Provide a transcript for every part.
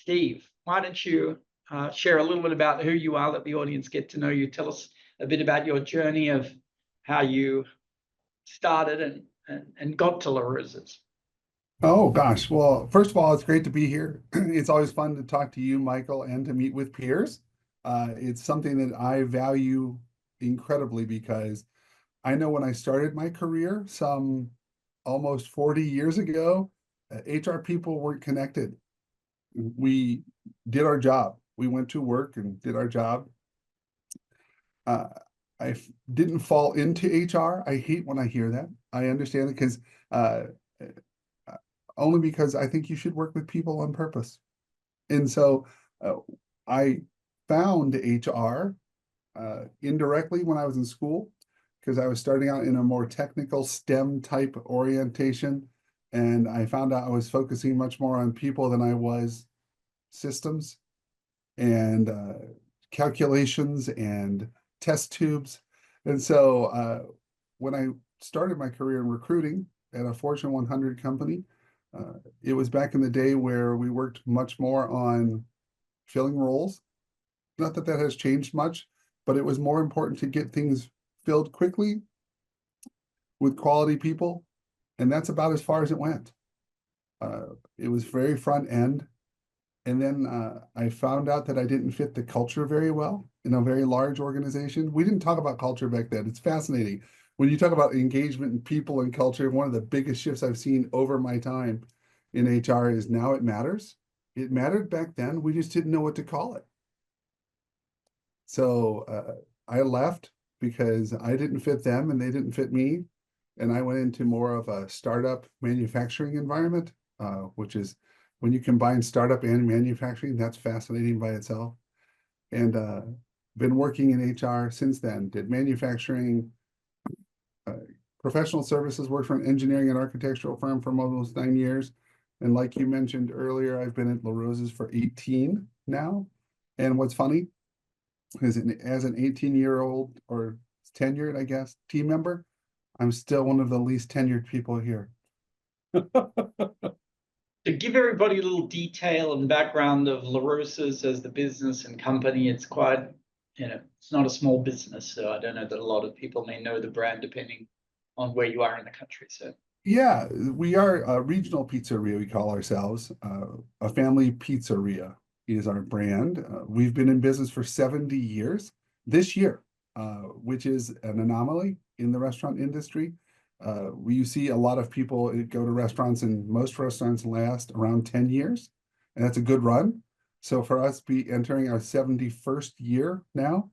Steve, why don't you share a little bit about who you are, let the audience get to know you. Tell us a bit about your journey of how you started and got to LaRosa's. Oh gosh. Well, first of all, it's great to be here. It's always fun to talk to you, Michael, and to meet with peers. It's something that I value incredibly because I know when I started my career some almost 40 years ago, HR people weren't connected. We did our job. We went to work and did our job. Uh, didn't fall into HR. I hate when I hear that. I understand it because uh, only because I think you should work with people on purpose. And so uh, I found HR indirectly when I was in school because I was starting out in a more technical STEM type orientation. And I found out I was focusing much more on people than I was systems and calculations and test tubes. And so when I started my career in recruiting at a Fortune 100 company, it was back in the day where we worked much more on filling roles. Not that that has changed much, but it was more important to get things filled quickly with quality people. And that's about as far as it went. It was very front end. And then I found out that I didn't fit the culture very well in a very large organization. We didn't talk about culture back then. It's fascinating. When you talk about engagement and people and culture, one of the biggest shifts I've seen over my time in HR is now it matters. It mattered back then. We just didn't know what to call it. So I left because I didn't fit them and they didn't fit me. And I went into more of a startup manufacturing environment, which is when you combine startup and manufacturing, that's fascinating by itself. And been working in HR since then. Did manufacturing, professional services, worked for an engineering and architectural firm for almost 9 years. And like you mentioned earlier, I've been at LaRosa's for 18 now. And what's funny is as an 18-year-old or tenured, I guess, team member, I'm still one of the least tenured people here. To give everybody a little detail and background of LaRosa's as the business and company, it's quite, it's not a small business. So I don't know that a lot of people may know the brand depending on where you are in the country. So yeah, we are a regional pizzeria, we call ourselves. A family pizzeria is our brand. We've been in business for 70 years this year, which is an anomaly in the restaurant industry. You see a lot of people go to restaurants, and most restaurants last around 10 years, and that's a good run. So for us be entering our 71st year now,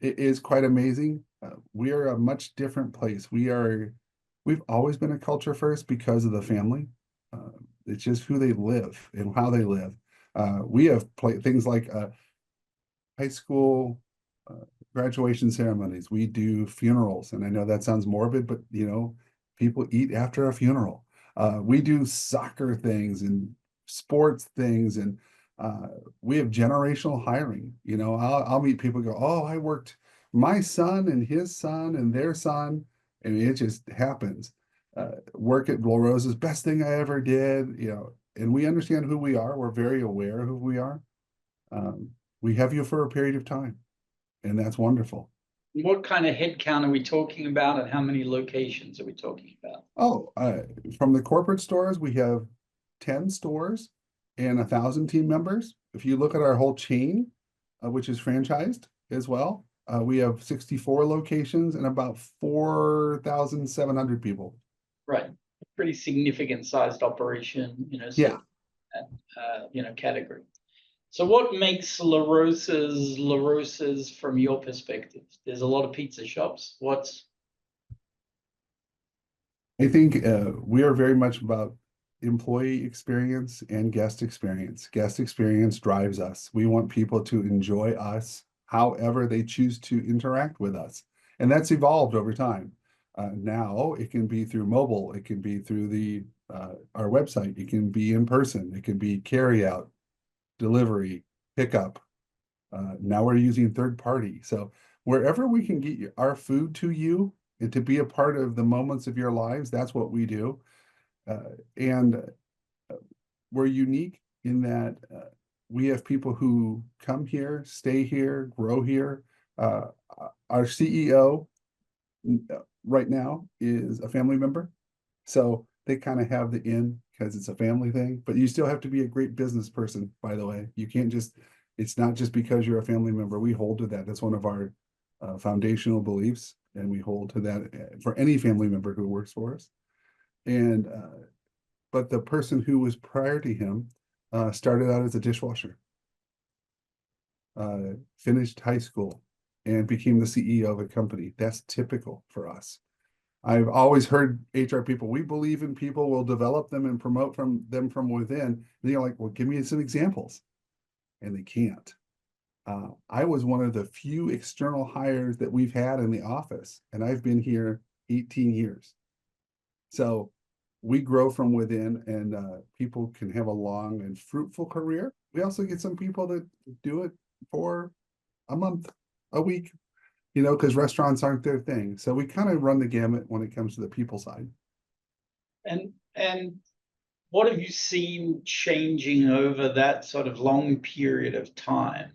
it is quite amazing. We are a much different place. We've always been a culture first because of the family. It's just who they live and how they live. We have things like high school graduation ceremonies. We do funerals, and I know that sounds morbid, but people eat after a funeral. We do soccer things and sports things, and we have generational hiring. I'll meet people who go, "Oh, I worked my son and his son and their son," and it just happens. Work at LaRosa's, best thing I ever did. And we understand who we are. We're very aware of who we are. We have you for a period of time, and that's wonderful. what kind of headcount are we talking about, and how many locations are we talking about? Oh, from the corporate stores, we have 10 stores and 1,000 team members. If you look at our whole chain, which is franchised as well, we have 64 locations and about 4,700 people. Right, pretty significant sized operation, Yeah. category. So what makes LaRosa's from your perspective? There's a lot of pizza shops. I think we are very much about employee experience and guest experience. Guest experience drives us. We want people to enjoy us however they choose to interact with us. And that's evolved over time. Now it can be through mobile, it can be through our website, it can be in person, it can be carry out, delivery, pickup. Now we're using third party. So wherever we can get our food to you and to be a part of the moments of your lives, that's what we do. And we're unique in that we have people who come here, stay here, grow here. Our CEO right now is a family member. So they kind of have the in because it's a family thing, but you still have to be a great business person, by the way. You can't just, it's not just because you're a family member. We hold to that. That's one of our foundational beliefs, and we hold to that for any family member who works for us. And but the person who was prior to him started out as a dishwasher, finished high school, and became the CEO of a company. That's typical for us. I've always heard HR people, we believe in people, we'll develop them and promote them from within. And you're like, well, give me some examples. And they can't. I was one of the few external hires that we've had in the office, and I've been here 18 years. So we grow from within, and people can have a long and fruitful career. We also get some people that do it for a month, a week, because restaurants aren't their thing. So we kind of run the gamut when it comes to the people side. And what have you seen changing over that sort of long period of time?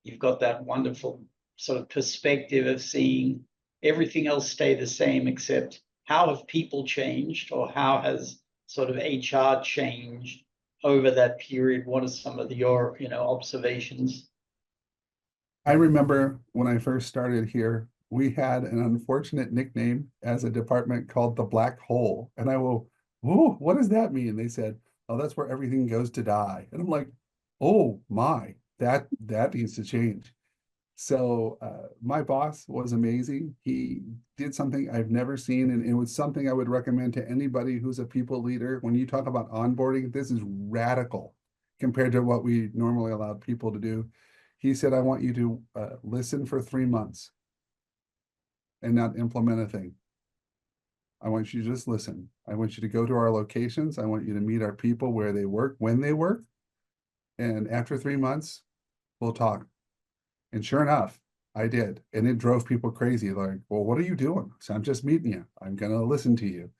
You've got that wonderful sort of perspective of seeing everything else stay the same, except how have people changed, or how has sort of HR changed over that period? What are some of your, observations? I remember when I first started here, we had an unfortunate nickname as a department called the Black Hole. And I will, oh, what does that mean? They said, oh, that's where everything goes to die. And I'm like, oh my, that needs to change. So my boss was amazing. He did something I've never seen, and it was something I would recommend to anybody who's a people leader. When you talk about onboarding, this is radical compared to what we normally allow people to do. He said, I want you to listen for 3 months and not implement a thing. I want you to just listen. I want you to go to our locations. I want you to meet our people where they work, when they work. And after 3 months, we'll talk. And sure enough, I did. And it drove people crazy. Like, well, what are you doing? So I'm just meeting you. I'm going to listen to you.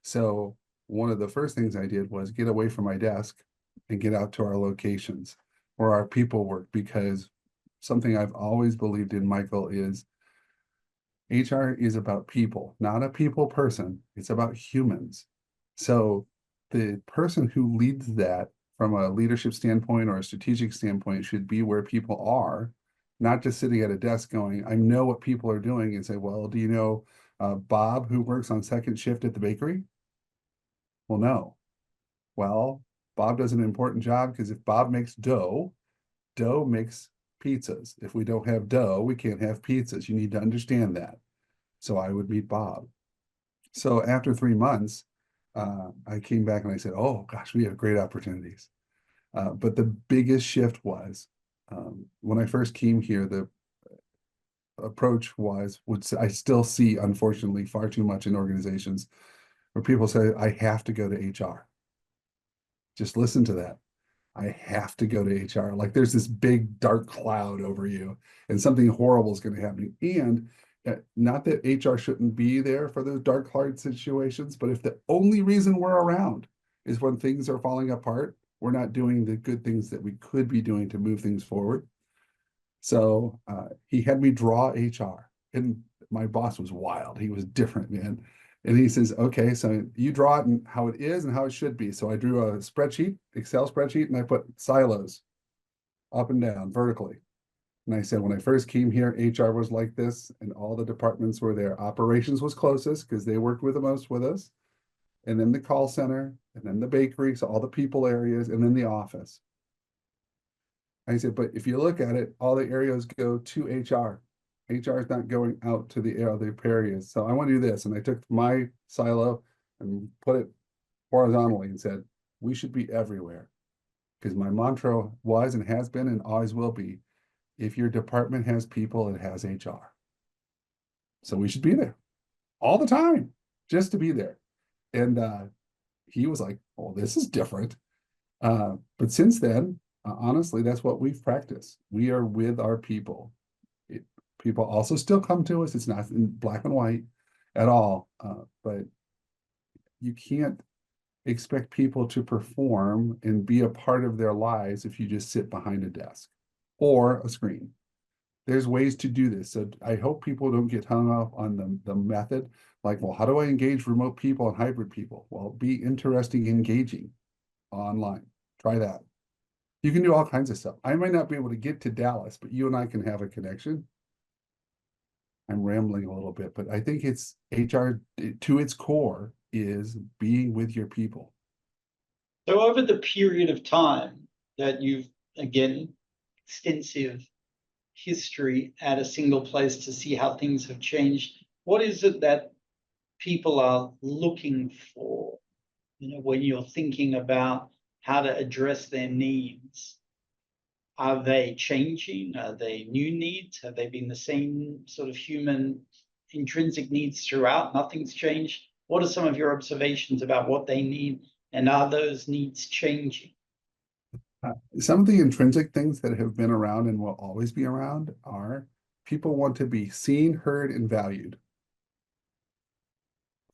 So one of the first things I did was get away from my desk and get out to our locations where our people work, because something I've always believed in, Michael, is HR is about people, not a people person. It's about humans. So the person who leads that from a leadership standpoint or a strategic standpoint should be where people are, not just sitting at a desk going, I know what people are doing, and say, well, do you know Bob, who works on second shift at the bakery? Well, no. Well, Bob does an important job, because if Bob makes dough, dough makes pizzas. If we don't have dough, we can't have pizzas. You need to understand that. So I would meet Bob. So after 3 months, I came back and I said, oh gosh, we have great opportunities. But the biggest shift was when I first came here, the approach was, which I still see, unfortunately, far too much in organizations, where people say, I have to go to HR. Just listen to that. I have to go to HR. Like there's this big dark cloud over you, and something horrible is going to happen. And not that HR shouldn't be there for those dark cloud situations, but if the only reason we're around is when things are falling apart, we're not doing the good things that we could be doing to move things forward. So he had me draw HR, and my boss was wild. He was different, man. And he says, okay, so you draw it and how it is and how it should be. So I drew a spreadsheet, Excel spreadsheet, and I put silos up and down vertically. And I said, when I first came here, HR was like this, and all the departments were there. Operations was closest because they worked with the most with us. And then the call center, and then the bakery, so all the people areas, and then the office. I said, but if you look at it, all the areas go to HR. HR is not going out to the other areas. So I want to do this. And I took my silo and put it horizontally and said, we should be everywhere. Because my mantra was and has been and always will be, if your department has people, it has HR. So we should be there all the time, just to be there. And he was like, oh, this is different. But since then, honestly, that's what we've practiced. We are with our people. People also still come to us. It's not in black and white at all. But you can't, expect people to perform and be a part of their lives if you just sit behind a desk or a screen. There's ways to do this. So I hope people don't get hung up on the method. Like, well, how do I engage remote people and hybrid people? Well, be interesting, engaging online. Try that. You can do all kinds of stuff. I might not be able to get to Dallas, but you and I can have a connection. I'm rambling a little bit, but I think it's HR to its core is being with your people. So over the period of time that you've, again, extensive history at a single place to see how things have changed, what is it that people are looking for, when you're thinking about how to address their needs? Are they changing? Are they new needs? Have they been the same sort of human intrinsic needs throughout? Nothing's changed. What are some of your observations about what they need, and are those needs changing? Some of the intrinsic things that have been around and will always be around are people want to be seen, heard, and valued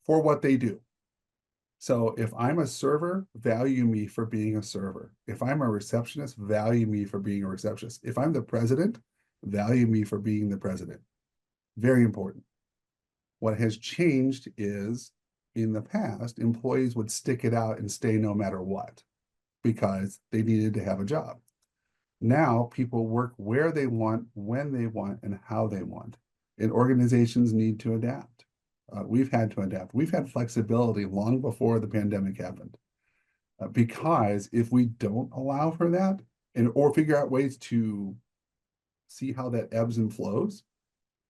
for what they do. So if I'm a server, value me for being a server. If I'm a receptionist, value me for being a receptionist. If I'm the president, value me for being the president. Very important. What has changed is in the past, employees would stick it out and stay no matter what because they needed to have a job. Now people work where they want, when they want, and how they want. And organizations need to adapt. We've had to adapt. We've had flexibility long before the pandemic happened. Because if we don't allow for that or figure out ways to see how that ebbs and flows,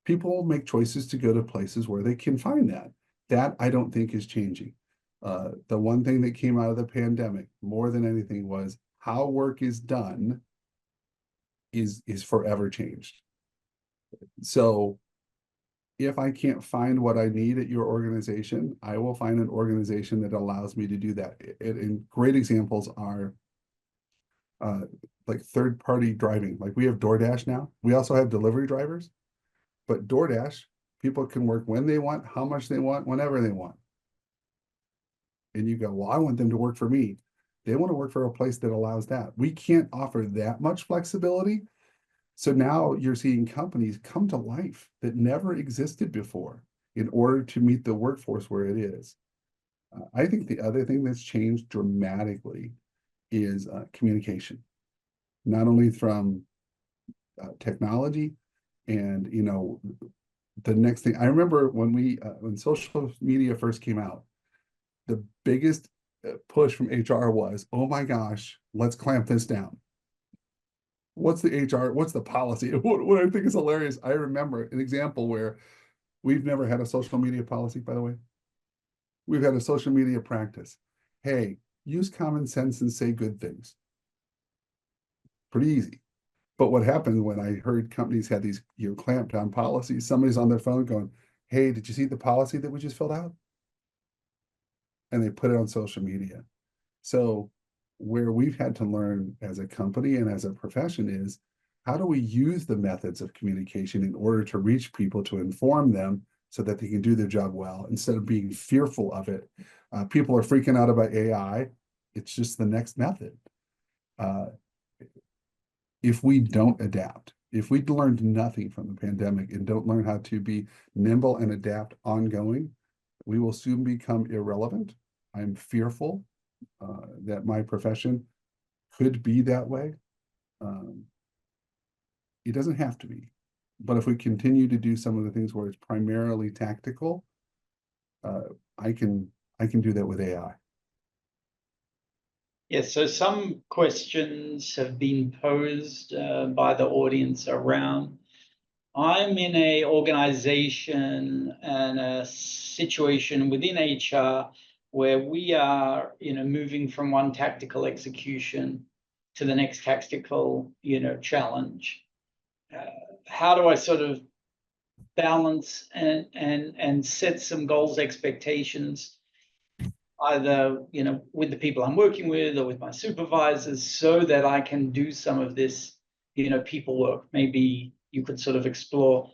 people will make choices to go to places where they can find that. That I don't think is changing. The one thing that came out of the pandemic more than anything was how work is done is forever changed. So if I can't find what I need at your organization, I will find an organization that allows me to do that. And great examples are like third-party driving. Like we have DoorDash now. We also have delivery drivers, but DoorDash, people can work when they want, how much they want, whenever they want. And you go, well, I want them to work for me. They want to work for a place that allows that. We can't offer that much flexibility. So now you're seeing companies come to life that never existed before in order to meet the workforce where it is. I think the other thing that's changed dramatically is communication, not only from technology and, the next thing. I remember when social media first came out, the biggest push from HR was, oh my gosh, let's clamp this down. What's the HR? What's the policy? What I think is hilarious. I remember an example where we've never had a social media policy, by the way. We've had a social media practice. Hey, use common sense and say good things. Pretty easy. But what happened when I heard companies had these clamped down policies, somebody's on their phone going, hey, did you see the policy that we just filled out? And they put it on social media. So where we've had to learn as a company and as a profession is how do we use the methods of communication in order to reach people, to inform them so that they can do their job well instead of being fearful of it. People are freaking out about AI. It's just the next method. If we don't adapt, if we learned nothing from the pandemic and don't learn how to be nimble and adapt ongoing, we will soon become irrelevant. I'm fearful that my profession could be that way. It doesn't have to be, but if we continue to do some of the things where it's primarily tactical, I can do that with AI. Yes, so some questions have been posed by the audience around, I'm in a organization and a situation within HR where we are, moving from one tactical execution to the next tactical, challenge. How do I sort of balance and set some goals, expectations, either with the people I'm working with or with my supervisors, so that I can do some of this, people work? Maybe you could sort of explore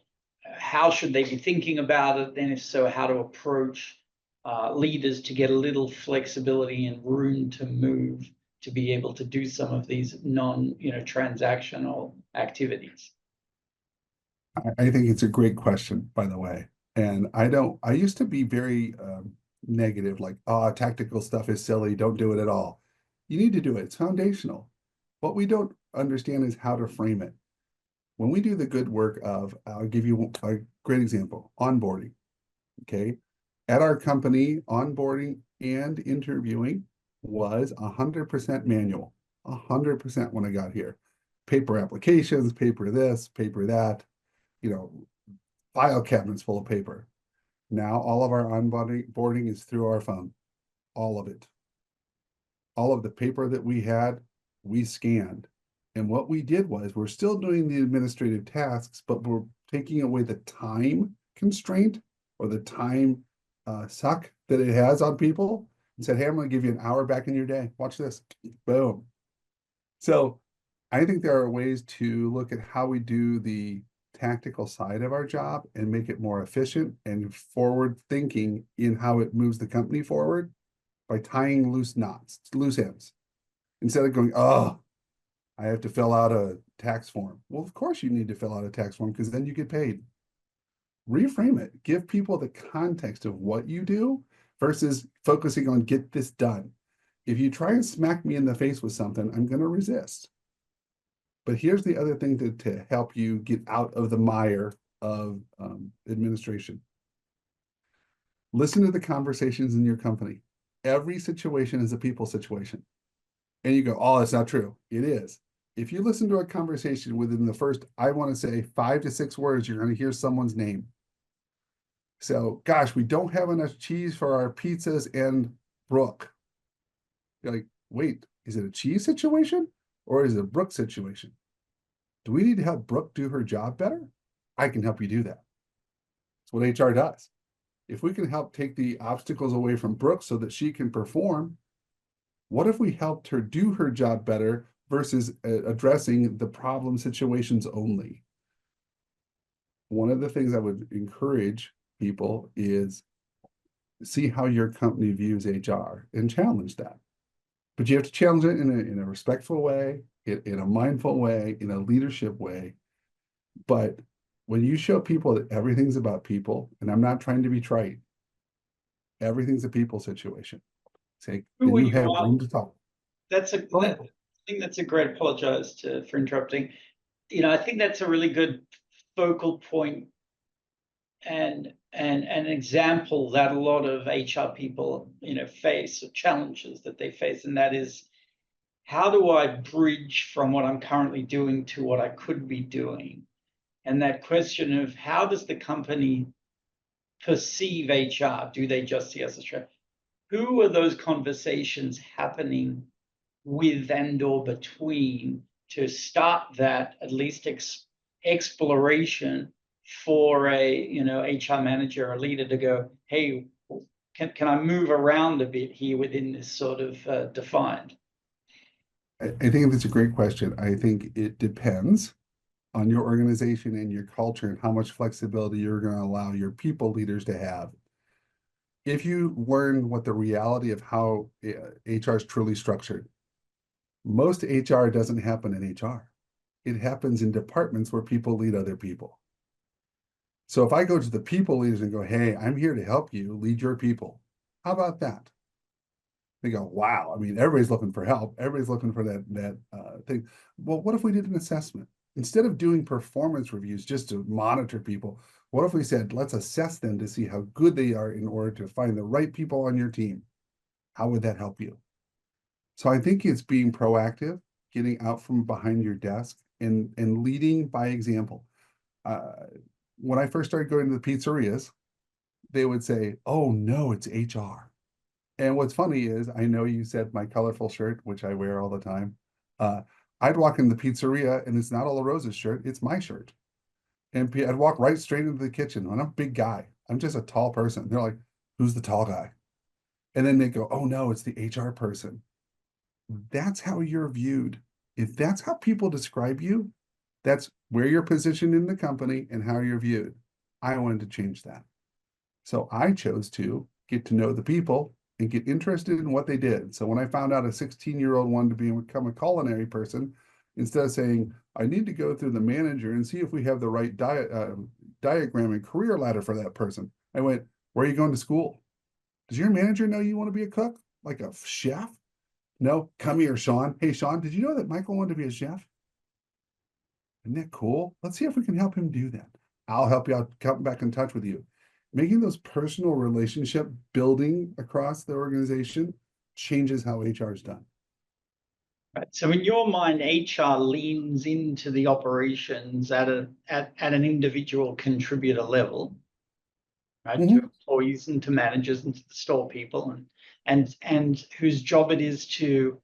how should they be thinking about it, and if so, how to approach leaders to get a little flexibility and room to move to be able to do some of these transactional activities? I think it's a great question, by the way. And I used to be very negative, like, oh, tactical stuff is silly, don't do it at all. You need to do it, it's foundational. What we don't understand is how to frame it. When we do the good work of, I'll give you a great example, onboarding, okay? At our company, onboarding and interviewing was 100% manual, 100% when I got here. Paper applications, paper this, paper that, file cabinets full of paper. Now all of our onboarding is through our phone, all of it. All of the paper that we had, we scanned. And what we did was we're still doing the administrative tasks, but we're taking away the time constraint or the time suck that it has on people and said, hey, I'm going to give you an hour back in your day. Watch this. Boom. So I think there are ways to look at how we do the tactical side of our job and make it more efficient and forward thinking in how it moves the company forward by tying loose ends. Instead of going, oh, I have to fill out a tax form. Well, of course you need to fill out a tax form because then you get paid. Reframe it. Give people the context of what you do versus focusing on get this done. If you try and smack me in the face with something, I'm going to resist. But here's the other thing to help you get out of the mire of administration. Listen to the conversations in your company. Every situation is a people situation. And you go, oh, that's not true. It is. If you listen to a conversation within the first, I want to say 5 to 6 words, you're going to hear someone's name. So, gosh, we don't have enough cheese for our pizzas and Brooke. You're like, wait, is it a cheese situation or is it a Brooke situation? Do we need to help Brooke do her job better? I can help you do that. That's what HR does. If we can help take the obstacles away from Brooke so that she can perform, what if we helped her do her job better versus addressing the problem situations only? One of the things I would encourage people is see how your company views HR and challenge that. But you have to challenge it in a respectful way, in a mindful way, in a leadership way. But when you show people that everything's about people, and I'm not trying to be trite, everything's a people situation. Say, and you have room to talk. I think that's a great, apologize for interrupting. I think that's a really good focal point and an example that a lot of HR people, face, or challenges that they face. And that is, how do I bridge from what I'm currently doing to what I could be doing? And that question of how does the company perceive HR? Do they just see us as HR? Who are those conversations happening with and or between to start that at least exploration for a HR manager or leader to go, hey, can I move around a bit here within this sort of defined? I think that's a great question. I think it depends on your organization and your culture and how much flexibility you're going to allow your people leaders to have. If you learn what the reality of how HR is truly structured, most HR doesn't happen in HR. It happens in departments where people lead other people. So if I go to the people leaders and go, hey, I'm here to help you lead your people, how about that? They go, wow, I mean, everybody's looking for help. Everybody's looking for that thing. Well, what if we did an assessment? Instead of doing performance reviews just to monitor people, what if we said, let's assess them to see how good they are in order to find the right people on your team? How would that help you? So I think it's being proactive, getting out from behind your desk and leading by example. When I first started going to the pizzerias, they would say, oh no, it's HR. And what's funny is, I know you said my colorful shirt, which I wear all the time. I'd walk in the pizzeria and it's not a LaRosa shirt, it's my shirt. And I'd walk right straight into the kitchen. I'm a big guy. I'm just a tall person. They're like, who's the tall guy? And then they go, oh no, it's the HR person. That's how you're viewed. If that's how people describe you, that's where you're positioned in the company and how you're viewed. I wanted to change that. So I chose to get to know the people, and get interested in what they did. So when I found out a 16-year-old wanted to become a culinary person, instead of saying, I need to go through the manager and see if we have the right diagram and career ladder for that person, I went, where are you going to school? Does your manager know you want to be a cook, like a chef? No, come here, Sean. Hey, Sean, did you know that Michael wanted to be a chef? Isn't that cool? Let's see if we can help him do that. I'll help you out, come back in touch with you. Making those personal relationship building across the organization changes how HR is done. Right. So in your mind, HR leans into the operations at an individual contributor level, right? To employees and to managers and to the store people, and whose job it is to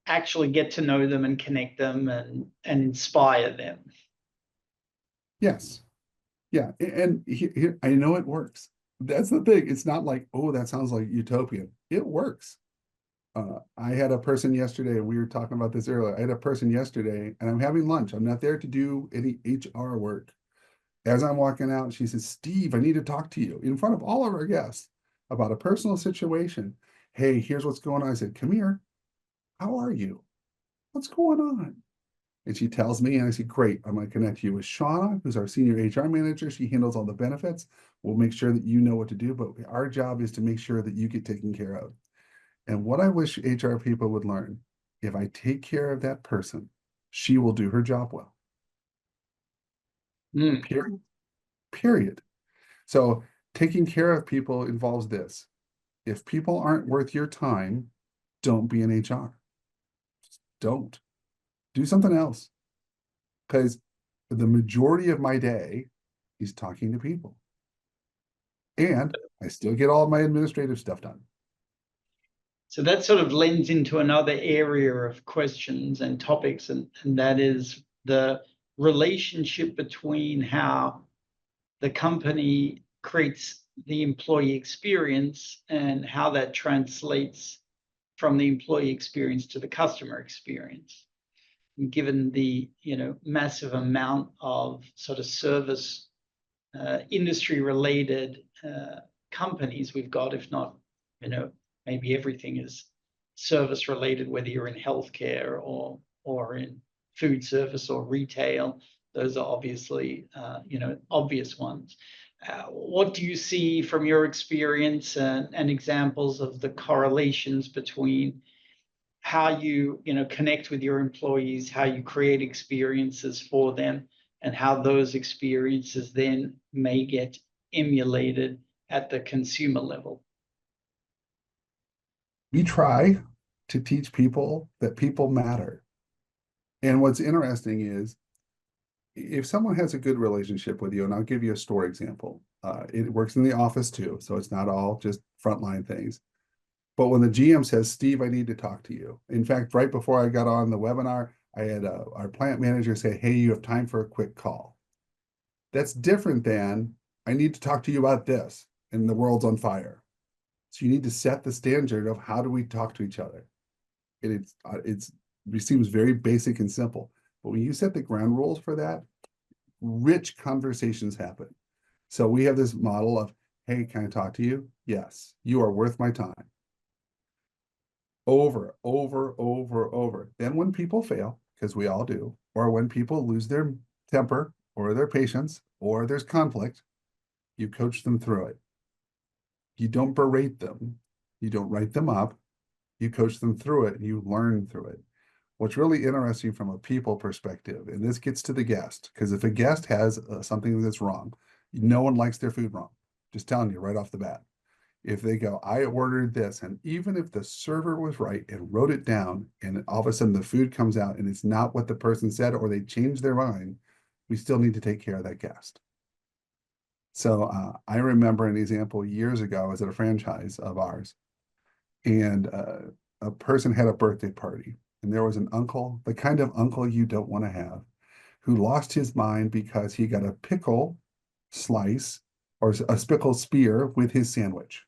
actually get to know them and connect them and inspire them. Yes. Yeah. And here, I know it works. That's the thing. It's not like, oh, that sounds like utopian. It works. I had a person yesterday, and we were talking about this earlier. I had a person yesterday, and I'm having lunch. I'm not there to do any HR work. As I'm walking out, she says, Steve, I need to talk to you in front of all of our guests about a personal situation. Hey, here's what's going on. I said, come here. How are you? What's going on? And she tells me, and I said, great, I'm going to connect you with Shauna, who's our senior HR manager. She handles all the benefits. We'll make sure that you know what to do, but our job is to make sure that you get taken care of. And what I wish HR people would learn, if I take care of that person, she will do her job well. Period. Period. So taking care of people involves this. If people aren't worth your time, don't be in HR. Just don't. Do something else. Because the majority of my day is talking to people. And I still get all my administrative stuff done. So that sort of lends into another area of questions and topics, and that is the relationship between how the company creates the employee experience and how that translates from the employee experience to the customer experience. And given the massive amount of sort of service industry related companies we've got, if not maybe everything is service related, whether you're in healthcare or in food service or retail. Those are obviously, obvious ones. What do you see from your experience and examples of the correlations between how you, connect with your employees, how you create experiences for them, and how those experiences then may get emulated at the consumer level? We try to teach people that people matter. And what's interesting is if someone has a good relationship with you, and I'll give you a store example, it works in the office too, so it's not all just frontline things. But when the GM says, Steve, I need to talk to you. In fact, right before I got on the webinar, I had our plant manager say, hey, you have time for a quick call. That's different than, I need to talk to you about this, and the world's on fire. So you need to set the standard of how do we talk to each other. And it seems very basic and simple. But when you set the ground rules for that, rich conversations happen. So we have this model of, hey, can I talk to you? Yes, you are worth my time. Over. Then when people fail, because we all do, or when people lose their temper or their patience or there's conflict, you coach them through it. You don't berate them. You don't write them up. You coach them through it and you learn through it. What's really interesting from a people perspective, and this gets to the guest, because if a guest has something that's wrong, no one likes their food wrong. Just telling you right off the bat. If they go, I ordered this, and even if the server was right and wrote it down, and all of a sudden the food comes out and it's not what the person said, or they change their mind, we still need to take care of that guest. So I remember an example years ago, I was at a franchise of ours, and a person had a birthday party, and there was an uncle, the kind of uncle you don't want to have, who lost his mind because he got a pickle slice or a pickle spear with his sandwich.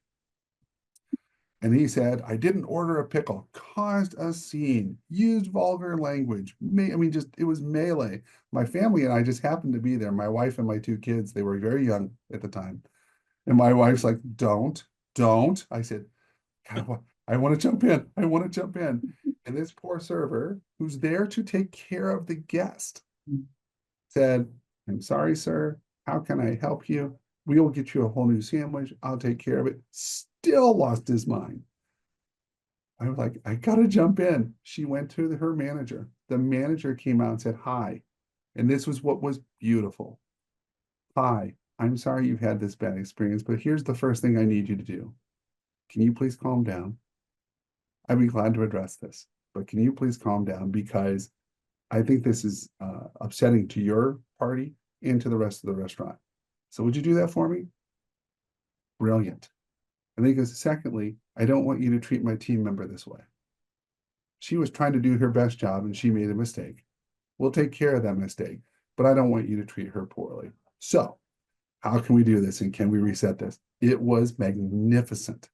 And he said, I didn't order a pickle, caused a scene, used vulgar language. It was melee. My family and I just happened to be there. My wife and my two kids, they were very young at the time. And my wife's like, don't. don't. I said, God, I want to jump in. I want to jump in. And this poor server, who's there to take care of the guest, said, I'm sorry, sir. How can I help you? We will get you a whole new sandwich. I'll take care of it. Still lost his mind. I was like, I gotta jump in. She went to her manager. The manager came out and said, hi. And this was what was beautiful. Hi, I'm sorry you've had this bad experience, but here's the first thing I need you to do. Can you please calm down? I'd be glad to address this, but can you please calm down? Because I think this is upsetting to your party and to the rest of the restaurant. So would you do that for me? Brilliant. And then he goes, secondly, I don't want you to treat my team member this way. She was trying to do her best job and she made a mistake. We'll take care of that mistake, but I don't want you to treat her poorly. So how can we do this and can we reset this? It was magnificent.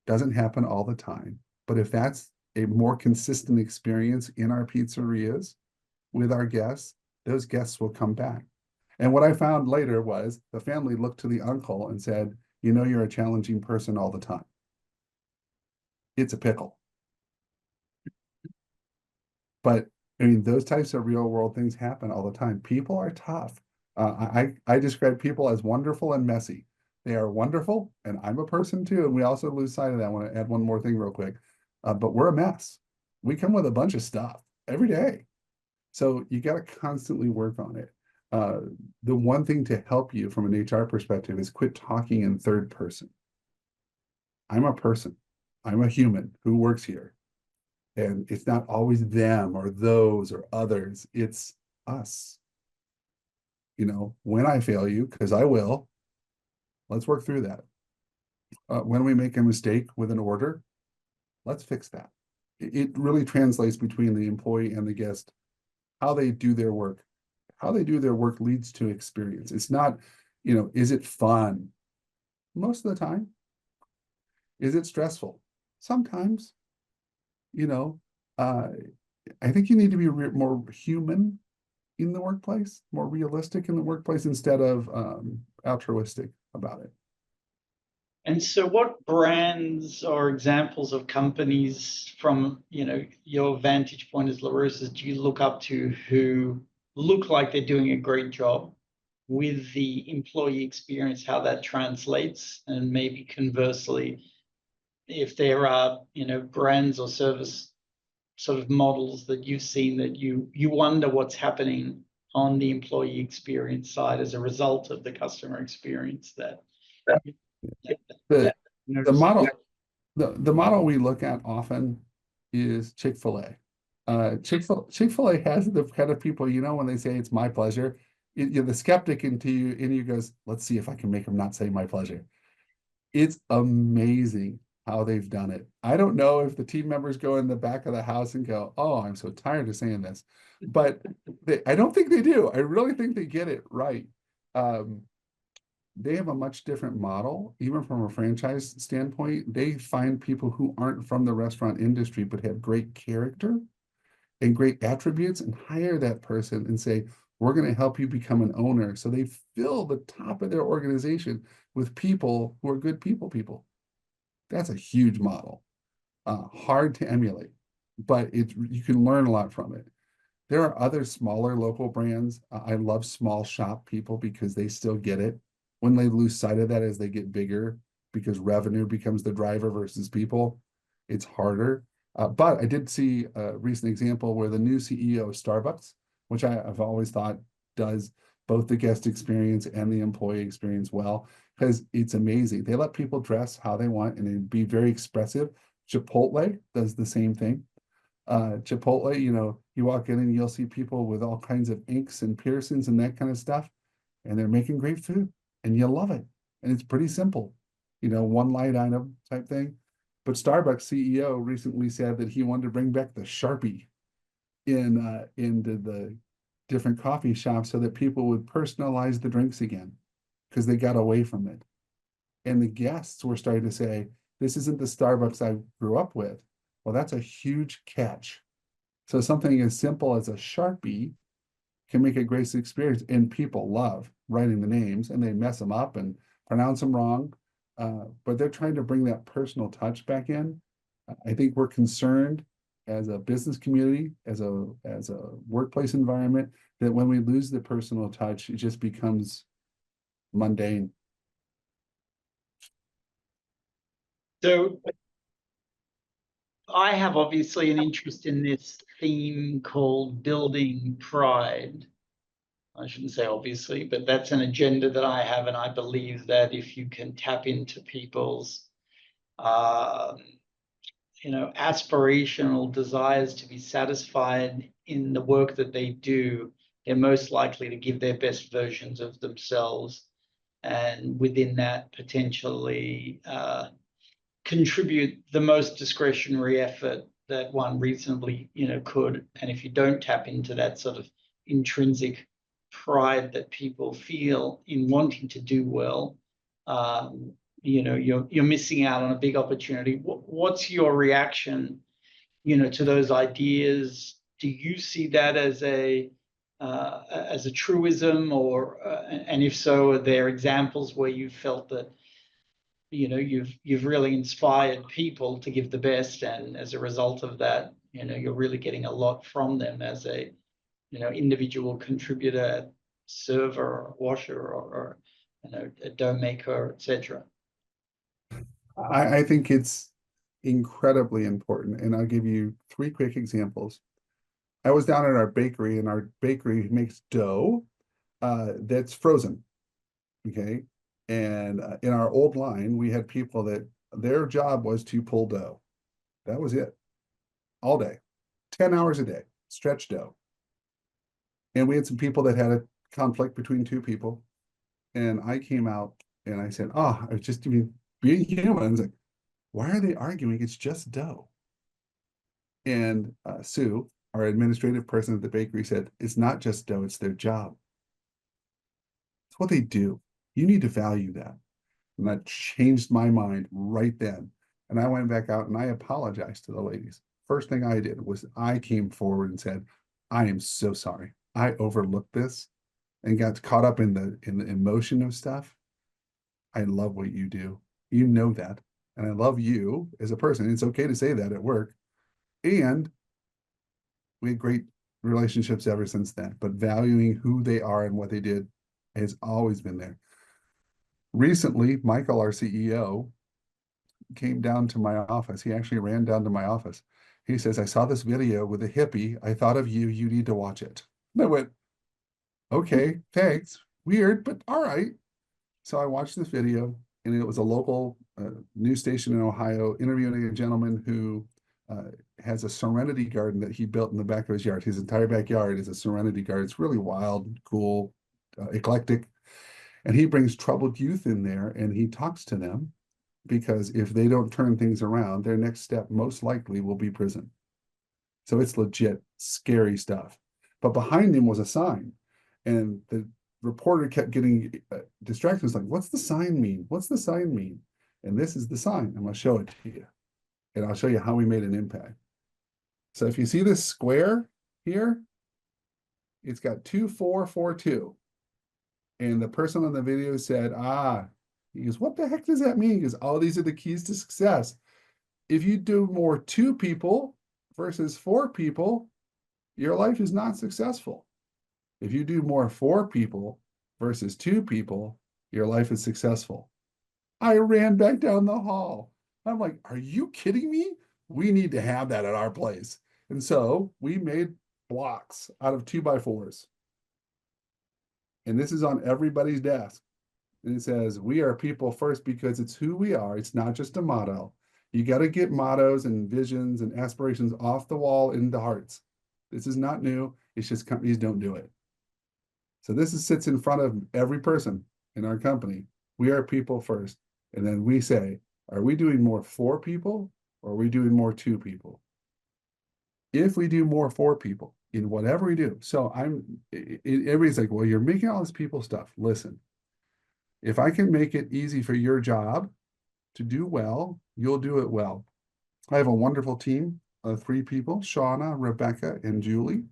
Doesn't happen all the time, but if that's a more consistent experience in our pizzerias with our guests, those guests will come back. And what I found later was the family looked to the uncle and said, you know, you're a challenging person all the time. It's a pickle. But I mean, those types of real world things happen all the time. People are tough. I describe people as wonderful and messy. They are wonderful, and I'm a person too. And we also lose sight of that. I want to add one more thing real quick. But we're a mess. We come with a bunch of stuff every day. So you got to constantly work on it. The one thing to help you from an HR perspective is quit talking in third person. I'm a person. I'm a human who works here. And it's not always them or those or others. It's us. You know, when I fail you, because I will, let's work through that. When we make a mistake with an order, let's fix that. It really translates between the employee and the guest, how they do their work. How they do their work leads to experience. It's not, you know, is it fun? Most of the time. Is it stressful? Sometimes. You know, I think you need to be more human in the workplace, more realistic in the workplace instead of altruistic about it. And so what brands or examples of companies from, you know, your vantage point as LaRosa do you look up to who look like they're doing a great job with the employee experience, how that translates, and maybe conversely, if there are, you know, brands or service sort of models that you've seen that you wonder what's happening on the employee experience side as a result of the customer experience that The you the know, model the model we look at often is Chick-fil-A. Chick-fil-A has the kind of people, you know, when they say it's my pleasure, you're the skeptic in you goes, let's see if I can make them not say my pleasure. It's amazing how they've done it. I don't know if the team members go in the back of the house and go, oh, I'm so tired of saying this, but I don't think they do. I really think they get it right. They have a much different model, even from a franchise standpoint. They find people who aren't from the restaurant industry, but have great character and great attributes and hire that person and say, we're going to help you become an owner. So they fill the top of their organization with people who are good people. That's a huge model. Hard to emulate, but you can learn a lot from it. There are other smaller local brands. I love small shop people because they still get it. When they lose sight of that as they get bigger, because revenue becomes the driver versus people, it's harder. But I did see a recent example where the new CEO of Starbucks, which I've always thought does both the guest experience and the employee experience well, because it's amazing. They let people dress how they want and be very expressive. Chipotle does the same thing. Chipotle, you know, you walk in and you'll see people with all kinds of inks and piercings and that kind of stuff, and they're making great food, and you love it. And it's pretty simple, you know, one light item type thing. But Starbucks CEO recently said that he wanted to bring back the Sharpie into the different coffee shops so that people would personalize the drinks again because they got away from it. And the guests were starting to say, this isn't the Starbucks I grew up with. Well, that's a huge catch. So something as simple as a Sharpie can make a great experience, and people love writing the names and they mess them up and pronounce them wrong. but they're trying to bring that personal touch back in. I think we're concerned as a business community, as a workplace environment, that when we lose the personal touch, it just becomes mundane. So I have obviously an interest in this theme called building pride. I shouldn't say obviously, but that's an agenda that I have, and I believe that if you can tap into people's um, aspirational desires to be satisfied in the work that they do, they're most likely to give their best versions of themselves, and within that potentially contribute the most discretionary effort that one reasonably could. And if you don't tap into that sort of intrinsic pride that people feel in wanting to do well, you're missing out on a big opportunity. What's your reaction to those ideas? Do you see that as a truism, or and if so, are there examples where you felt that you've really inspired people to give the best, and as a result of that, you're really getting a lot from them as a individual contributor, server, or washer, or a dough maker, etc.? I think it's incredibly important, and I'll give you three quick examples. I was down at our bakery, and our bakery makes dough that's frozen. Okay. And in our old line, we had people that their job was to pull dough. That was it. All day, 10 hours a day, stretch dough. And we had some people that had a conflict between two people. And I came out and I said, I was just being human. I was like, why are they arguing? It's just dough. And Sue, our administrative person at the bakery, said, it's not just dough, it's their job. It's what they do. You need to value that. And that changed my mind right then. And I went back out and I apologized to the ladies. First thing I did was I came forward and said, I am so sorry. I overlooked this and got caught up in the emotion of stuff. I love what you do. You know that. And I love you as a person. It's okay to say that at work. And we had great relationships ever since then. But valuing who they are and what they did has always been there. Recently, Michael, our CEO, came down to my office. He actually ran down to my office. He says, I saw this video with a hippie. I thought of you. You need to watch it. And I went, okay, thanks. Weird, but all right. So I watched this video, and it was a local news station in Ohio interviewing a gentleman who has a serenity garden that he built in the back of his yard. His entire backyard is a serenity garden. It's really wild, cool, eclectic. And he brings troubled youth in there and he talks to them, because if they don't turn things around, their next step most likely will be prison. So it's legit scary stuff. But behind him was a sign, and the reporter kept getting distracted. He was like, what's the sign mean? What's the sign mean? And this is the sign. I'm going to show it to you. And I'll show you how we made an impact. So if you see this square here, it's got 2442. And the person on the video said, he goes, what the heck does that mean? He goes, oh, these are the keys to success. If you do more 2 people versus 4 people, your life is not successful. If you do more 4 people versus 2 people, your life is successful. I ran back down the hall. I'm like, are you kidding me? We need to have that at our place. And so we made blocks out of 2x4s. And this is on everybody's desk. And it says, we are people first, because it's who we are. It's not just a motto. You got to get mottos and visions and aspirations off the wall into hearts. This is not new. It's just companies don't do it. So this sits in front of every person in our company. We are people first. And then we say, are we doing more 4 people, or are we doing more 2 people? If we do more 4 people in whatever we do. So everybody's like, well, you're making all this people stuff. Listen, if I can make it easy for your job to do well, you'll do it well. I have a wonderful team of 3 people, Shauna, Rebecca, and Julie.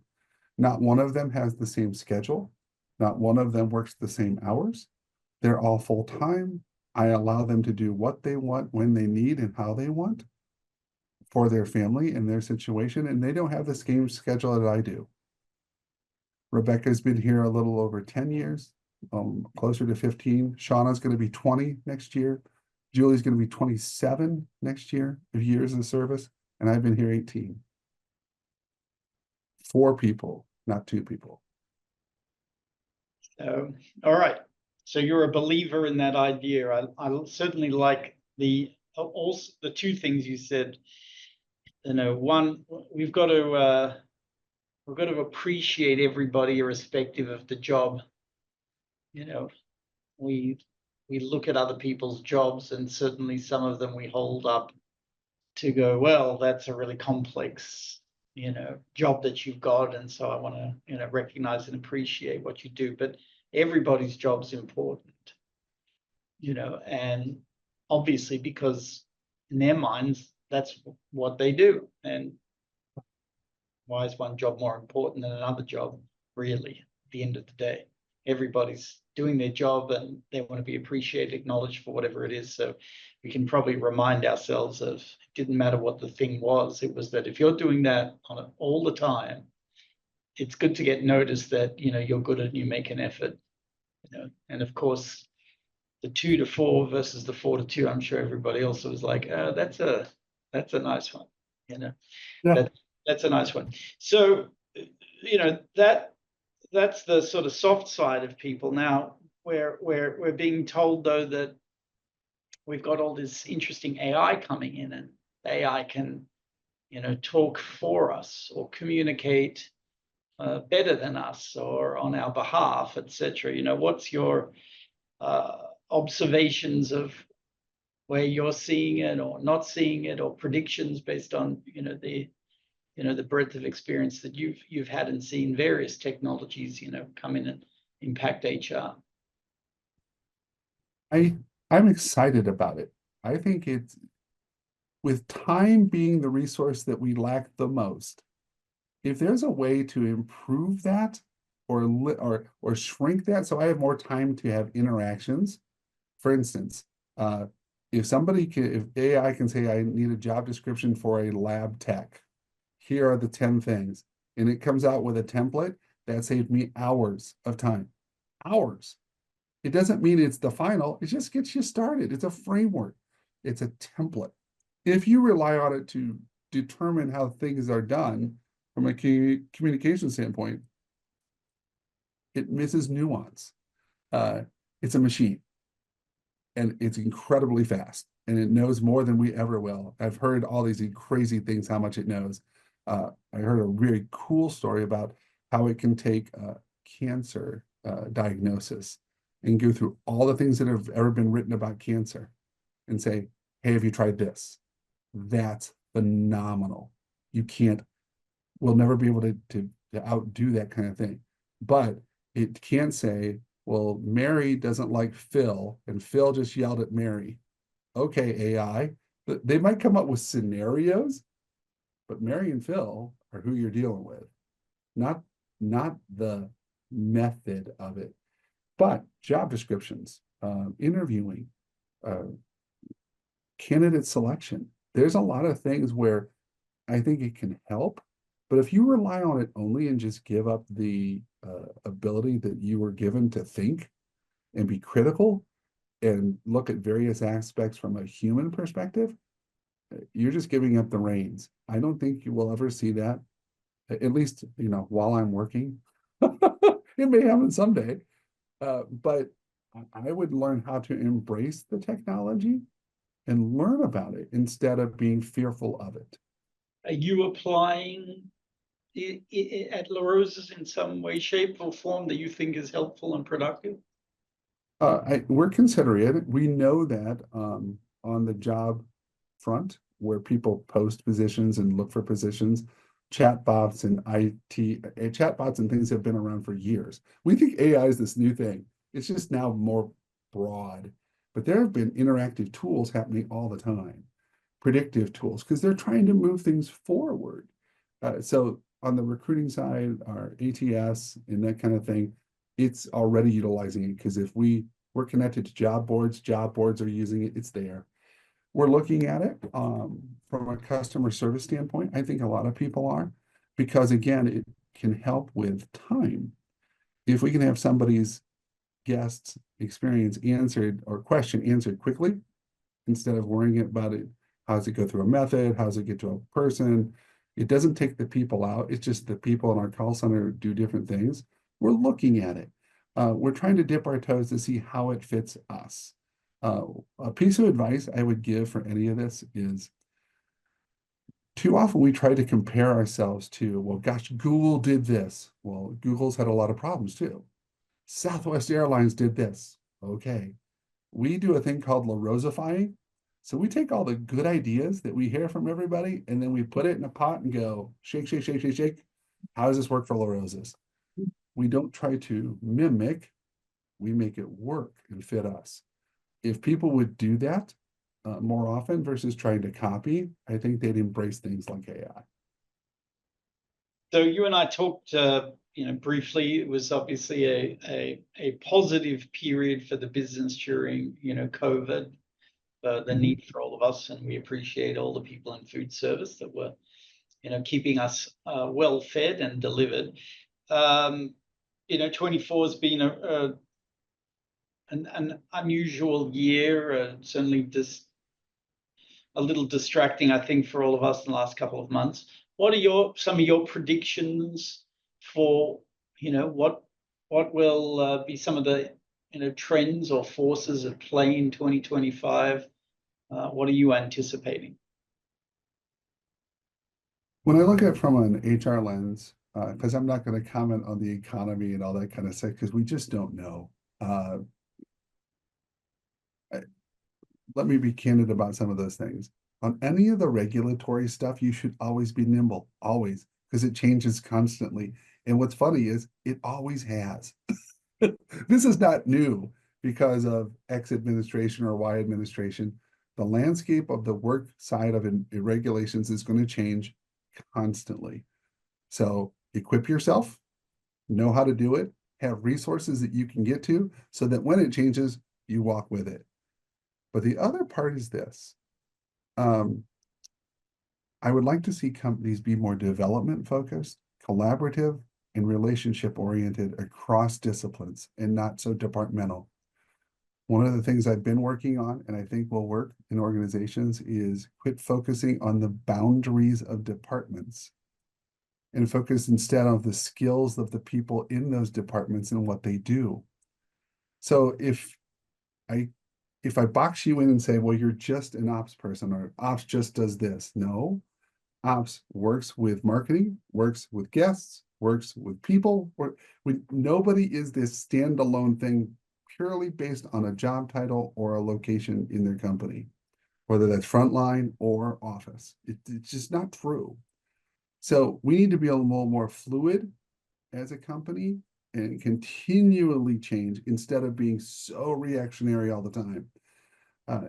Not one of them has the same schedule. Not one of them works the same hours. They're all full-time. They're all I allow them to do what they want, when they need, and how they want for their family and their situation, and they don't have the same schedule that I do. Rebecca's been here a little over 10 years, closer to 15. Shauna's going to be 20 next year. Julie's going to be 27 next year of years of service, and I've been here 18. 4 people, not 2 people. All right. So you're a believer in that idea. I certainly like also the 2 things you said. You know, one, we've got to appreciate everybody irrespective of the job. You know, we look at other people's jobs, and certainly some of them we hold up to go, well, that's a really complex, job that you've got, and so I want to, recognize and appreciate what you do. But everybody's job's important, and obviously because in their minds that's what they do. And why is one job more important than another job? Really, at the end of the day, everybody's doing their job and they want to be appreciated, acknowledged for whatever it is. So we can probably remind ourselves of, it didn't matter what the thing was. It was that if you're doing that all the time, it's good to get noticed that, you're good and you make an effort, and of course the 2 to 4 versus the 4 to 2, I'm sure everybody else was like, that's a nice one, Yeah. That's a nice one. So, that's the sort of soft side of people. Now we're being told though that we've got all this interesting AI coming in, and AI can, talk for us or communicate better than us or on our behalf, etc. What's your observations of where you're seeing it or not seeing it, or predictions based on the breadth of experience that you've had and seen various technologies come in and impact HR? I'm excited about it. I think it's, with time being the resource that we lack the most, if there's a way to improve that or shrink that so I have more time to have interactions. For instance, if AI can say I need a job description for a lab tech, here are the 10 things, and it comes out with a template, that saved me hours of time. Hours. It doesn't mean it's the final, it just gets you started. It's a framework, it's a template. If you rely on it to determine how things are done from a communication standpoint, it misses nuance. It's a machine, and it's incredibly fast, and it knows more than we ever will. I've heard all these crazy things, how much it knows. I heard a really cool story about how it can take cancer diagnosis and go through all the things that have ever been written about cancer and say, hey, have you tried this? That's phenomenal. We'll never be able to outdo that kind of thing. But it can't say, well, Mary doesn't like Phil, and Phil just yelled at Mary. Okay, AI, they might come up with scenarios, but Mary and Phil are who you're dealing with, not the method of it. But job descriptions, interviewing, candidate selection, there's a lot of things where I think it can help. But if you rely on it only and just give up the ability that you were given to think and be critical and look at various aspects from a human perspective, you're just giving up the reins. I don't think you will ever see that, at least, while I'm working. It may happen someday, but I would learn how to embrace the technology and learn about it instead of being fearful of it. Are you applying it at LaRosa's in some way, shape, or form that you think is helpful and productive? We're considering it. We know that on the job front, where people post positions and look for positions, chatbots and chatbots and things have been around for years. We think AI is this new thing. It's just now more broad, but there have been interactive tools happening all the time, predictive tools, because they're trying to move things forward. So on the recruiting side, our ATS and that kind of thing, it's already utilizing it, because if we We're connected to job boards. Job boards are using it. It's there. We're looking at it from a customer service standpoint. I think a lot of people are, because again, it can help with time. If we can have somebody's guest's experience answered or question answered quickly, instead of worrying about it, how does it go through a method? How does it get to a person? It doesn't take the people out. It's just the people in our call center do different things. We're looking at it. We're trying to dip our toes to see how it fits us. A piece of advice I would give for any of this is, too often we try to compare ourselves to, well, gosh, Google did this. Well, Google's had a lot of problems too. Southwest Airlines did this. Okay. We do a thing called LaRosifying. So we take all the good ideas that we hear from everybody, and then we put it in a pot and go, shake, shake, shake, shake, shake. How does this work for LaRosas? We don't try to mimic, we make it work and fit us. If people would do that more often versus trying to copy, I think they'd embrace things like AI. So you and I talked, briefly. It was obviously a positive period for the business during, COVID, the need for all of us, and we appreciate all the people in food service that were, keeping us well fed and delivered. 24 has been an unusual year, certainly just a little distracting, I think, for all of us in the last couple of months. What are some of your predictions for, what will be some of the, trends or forces at play in 2025? What are you anticipating? When I look at it from an HR lens, because I'm not going to comment on the economy and all that kind of stuff, because we just don't know. Let me be candid about some of those things. On any of the regulatory stuff, you should always be nimble, always, because it changes constantly. And what's funny is it always has. This is not new because of X administration or Y administration. The landscape of the work side of regulations is going to change constantly. So equip yourself, know how to do it, have resources that you can get to so that when it changes, you walk with it. But the other part is this. I would like to see companies be more development focused, collaborative, and relationship oriented across disciplines and not so departmental. One of the things I've been working on, and I think will work in organizations, is quit focusing on the boundaries of departments and focus instead on the skills of the people in those departments and what they do. So if I box you in and say, well, you're just an ops person, or ops just does this. No, ops works with marketing, works with guests, works with people. Nobody is this standalone thing purely based on a job title or a location in their company, whether that's frontline or office. It's just not true. So we need to be a little more fluid as a company and continually change instead of being so reactionary all the time.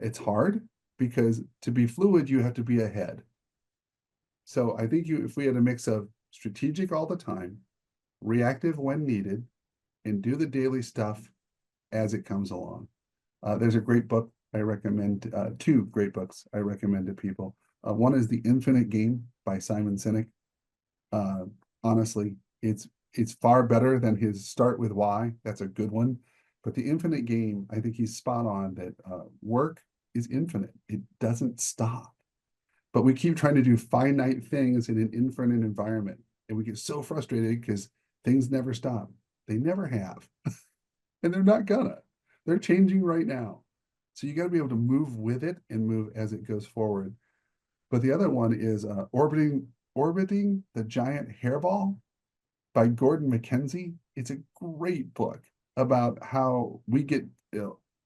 It's hard because to be fluid, you have to be ahead. So I think if we had a mix of strategic all the time, reactive when needed, and do the daily stuff as it comes along. There's a great book I recommend, two great books I recommend to people. One is The Infinite Game by Simon Sinek. Honestly, it's far better than his Start With Why. That's a good one. But The Infinite Game, I think he's spot on that work is infinite. It doesn't stop. But we keep trying to do finite things in an infinite environment. And we get so frustrated because things never stop. They never have. And they're not gonna. They're changing right now. So you got to be able to move with it and move as it goes forward. But the other one is Orbiting the Giant Hairball by Gordon McKenzie. It's a great book about how we get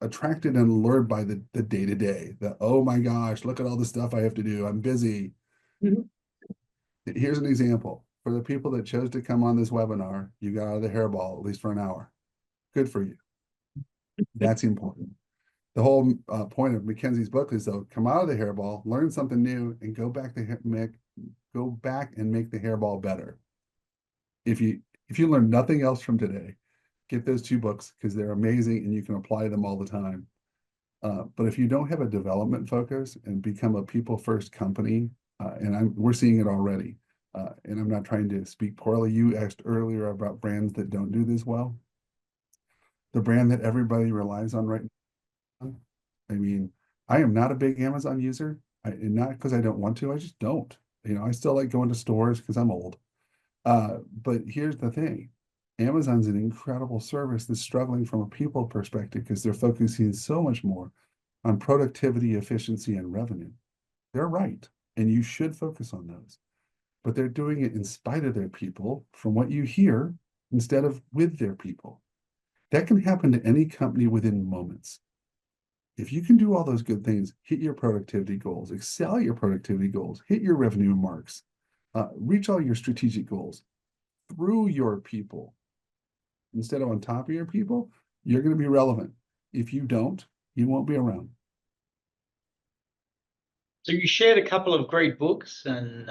attracted and lured by the day-to-day. Oh my gosh, look at all the stuff I have to do. I'm busy. Mm-hmm. Here's an example. For the people that chose to come on this webinar, you got out of the hairball at least for an hour. Good for you. That's important. The whole point of McKenzie's book is, though, come out of the hairball, learn something new, and go back and make the hairball better. If you learn nothing else from today, get those 2 books because they're amazing and you can apply them all the time. But if you don't have a development focus and become a people first company, and we're seeing it already, and I'm not trying to speak poorly. You asked earlier about brands that don't do this well. The brand that everybody relies on right now. I mean, I am not a big Amazon user, and not because I don't want to. I just don't. I still like going to stores because I'm old. But here's the thing. Amazon's an incredible service that's struggling from a people perspective because they're focusing so much more on productivity, efficiency, and revenue. They're right, and you should focus on those. But they're doing it in spite of their people, from what you hear, instead of with their people. That can happen to any company within moments. If you can do all those good things, hit your productivity goals, excel your productivity goals, hit your revenue marks, reach all your strategic goals through your people, instead of on top of your people, you're going to be relevant. If you don't, you won't be around. So you shared a couple of great books, and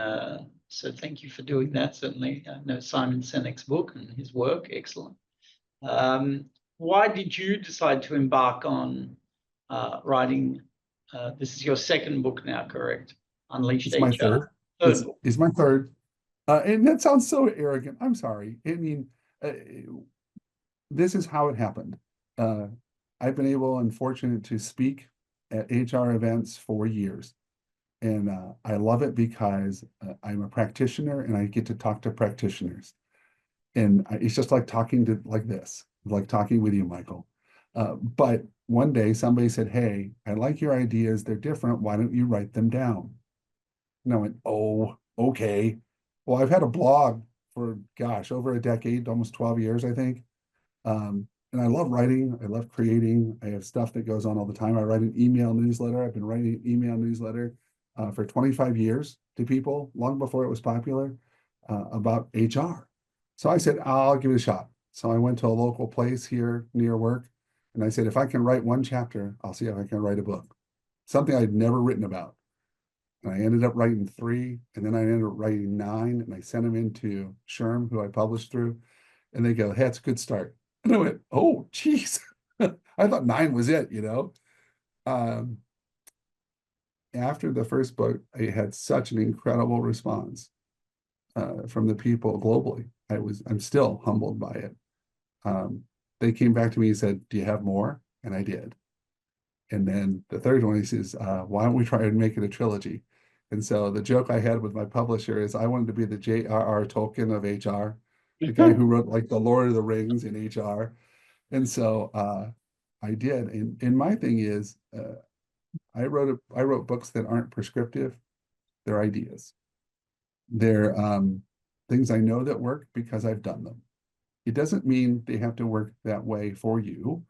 so thank you for doing that. Certainly, I know Simon Sinek's book and his work, excellent. Why did you decide to embark on writing? This is your second book now, correct? Unleashed It's my HR. third. Third book. It's my third. And that sounds so arrogant. I'm sorry. I mean, this is how it happened. I've been able and fortunate to speak at HR events for years. And I love it because I'm a practitioner and I get to talk to practitioners. And it's just like talking to like this, like talking with you, Michael. But one day somebody said, "Hey, I like your ideas. They're different. Why don't you write them down?" And I went, "Oh, okay." Well, I've had a blog for, gosh, over a decade, almost 12 years, I think. And I love writing. I love creating. I have stuff that goes on all the time. I write an email newsletter. I've been writing an email newsletter for 25 years to people, long before it was popular, about HR. So I said, I'll give it a shot. So I went to a local place here near work, and I said, if I can write one chapter, I'll see if I can write a book. Something I'd never written about. And I ended up writing 3, and then I ended up writing 9, and I sent them into SHRM, who I published through, and they go, "Hey, it's a good start." And I went, "Oh, geez." I thought 9 was it, After the first book, I had such an incredible response from the people globally. I'm still humbled by it. They came back to me and said, "Do you have more?" And I did. And then the third one, he says, "Why don't we try and make it a trilogy?" And so the joke I had with my publisher is I wanted to be the J.R.R. Tolkien of HR, the guy who wrote like the Lord of the Rings in HR. And so I did. And my thing is, I wrote books that aren't prescriptive. They're ideas. They're things I know that work because I've done them. It doesn't mean they have to work that way for you,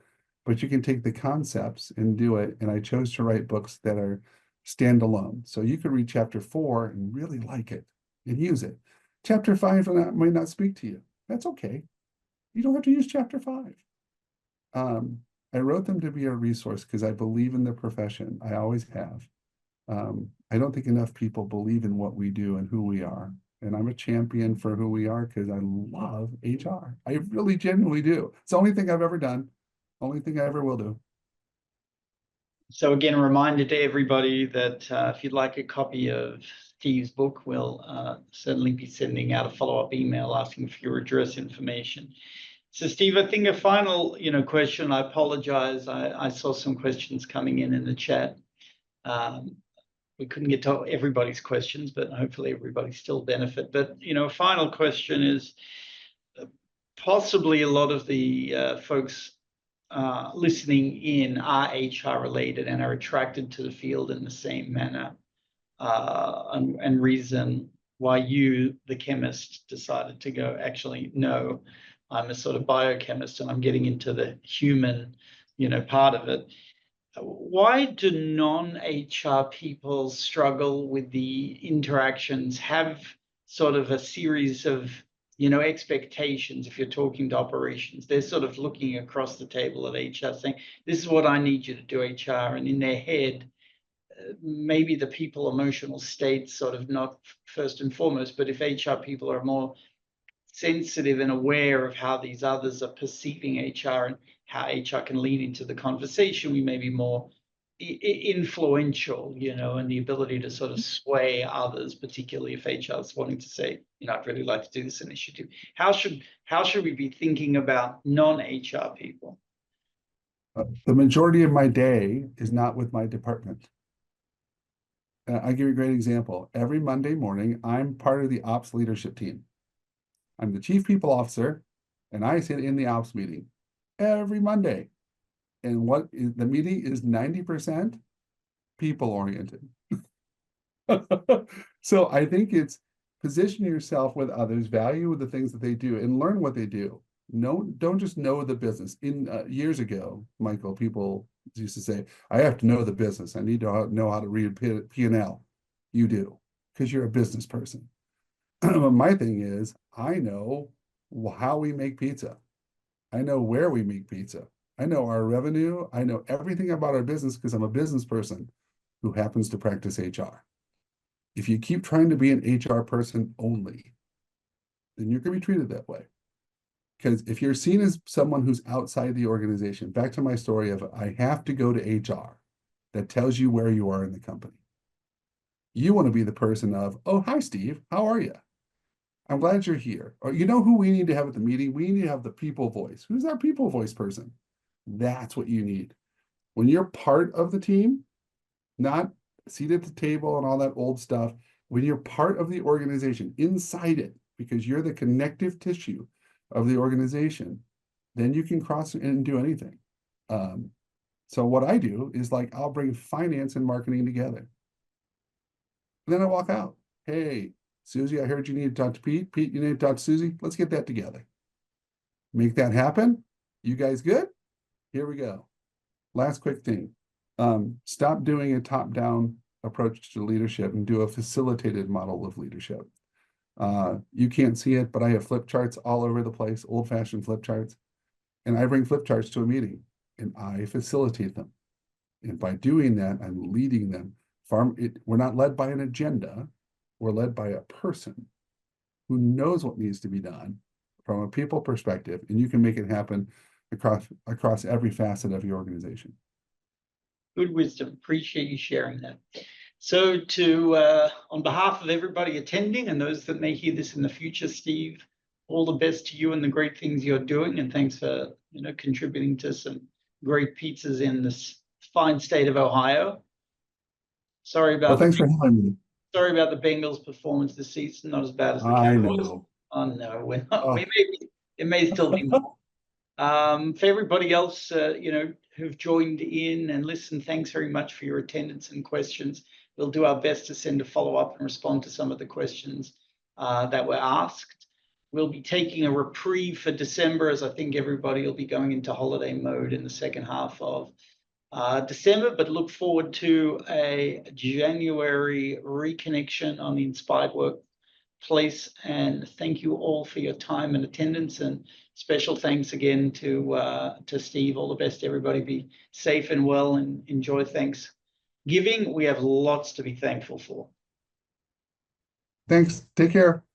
but you can take the concepts and do it. And I chose to write books that are standalone. So you could read chapter 4 and really like it and use it. Chapter 5 might not speak to you. That's okay. You don't have to use chapter 5. I wrote them to be a resource because I believe in the profession. I always have. I don't think enough people believe in what we do and who we are. And I'm a champion for who we are because I love HR. I really genuinely do. It's the only thing I've ever done. Only thing I ever will do. So again, a reminder to everybody that if you'd like a copy of Steve's book, we'll certainly be sending out a follow-up email asking for your address information. So Steve, I think a final, question, I apologize. I saw some questions coming in the chat. We couldn't get to everybody's questions, but hopefully everybody still benefit. But, a final question is possibly a lot of the folks listening in are HR related and are attracted to the field in the same manner and reason why you, the chemist, decided to go, actually, no, I'm a sort of biochemist and I'm getting into the human, part of it. Why do non-HR people struggle with the interactions, have sort of a series of, expectations? If you're talking to operations, they're sort of looking across the table at HR saying, this is what I need you to do, HR. And in their head, maybe the people emotional states sort of not first and foremost, but if HR people are more sensitive and aware of how these others are perceiving HR and how HR can lean into the conversation. We may be more influential, and the ability to sort of sway others, particularly if HR is wanting to say, I'd really like to do this initiative. How should we be thinking about non-HR people? The majority of my day is not with my department. I'll give you a great example. Every Monday morning, I'm part of the ops leadership team. I'm the chief people officer, and I sit in the ops meeting every Monday. And the meeting is 90% people oriented. So I think it's position yourself with others, value the things that they do, and learn what they do. Don't just know the business. Years ago, Michael, people used to say, I have to know the business. I need to know how to read P&L. You do, because you're a business person. My thing is, I know how we make pizza. I know where we make pizza. I know our revenue. I know everything about our business because I'm a business person who happens to practice HR. If you keep trying to be an HR person only, then you're going to be treated that way. Because if you're seen as someone who's outside the organization, back to my story of I have to go to HR, that tells you where you are in the company. You want to be the person of, oh, hi, Steve, how are you? I'm glad you're here. Or you know who we need to have at the meeting? We need to have the people voice. Who's our people voice person? That's what you need. When you're part of the team, not seated at the table and all that old stuff, when you're part of the organization, inside it, because you're the connective tissue of the organization, then you can cross and do anything. So what I do is I'll bring finance and marketing together. And then I walk out. Hey, Susie, I heard you need to talk to Pete. Pete, you need to talk to Susie. Let's get that together. Make that happen. You guys good? Here we go. Last quick thing. Stop doing a top-down approach to leadership and do a facilitated model of leadership. You can't see it, but I have flip charts all over the place, old-fashioned flip charts. And I bring flip charts to a meeting and I facilitate them. And by doing that, I'm leading them. We're not led by an agenda. We're led by a person who knows what needs to be done from a people perspective, and you can make it happen across every facet of your organization. Good wisdom. Appreciate you sharing that. So on behalf of everybody attending and those that may hear this in the future, Steve, all the best to you and the great things you're doing, and thanks for contributing to some great pizzas in this fine state of Ohio. Sorry about thanks for having me. Sorry about the Bengals' performance this season. Not as bad as the Cowboys. Oh no, we're not. It may still be more. For everybody else, who've joined in and listened, thanks very much for your attendance and questions. We'll do our best to send a follow-up and respond to some of the questions that were asked. We'll be taking a reprieve for December, as I think everybody will be going into holiday mode in the second half of December, but look forward to a January reconnection on the Inspired Workplace. And thank you all for your time and attendance, and special thanks again to Steve. All the best, everybody. Be safe and well and enjoy Thanksgiving. We have lots to be thankful for. Thanks. Take care.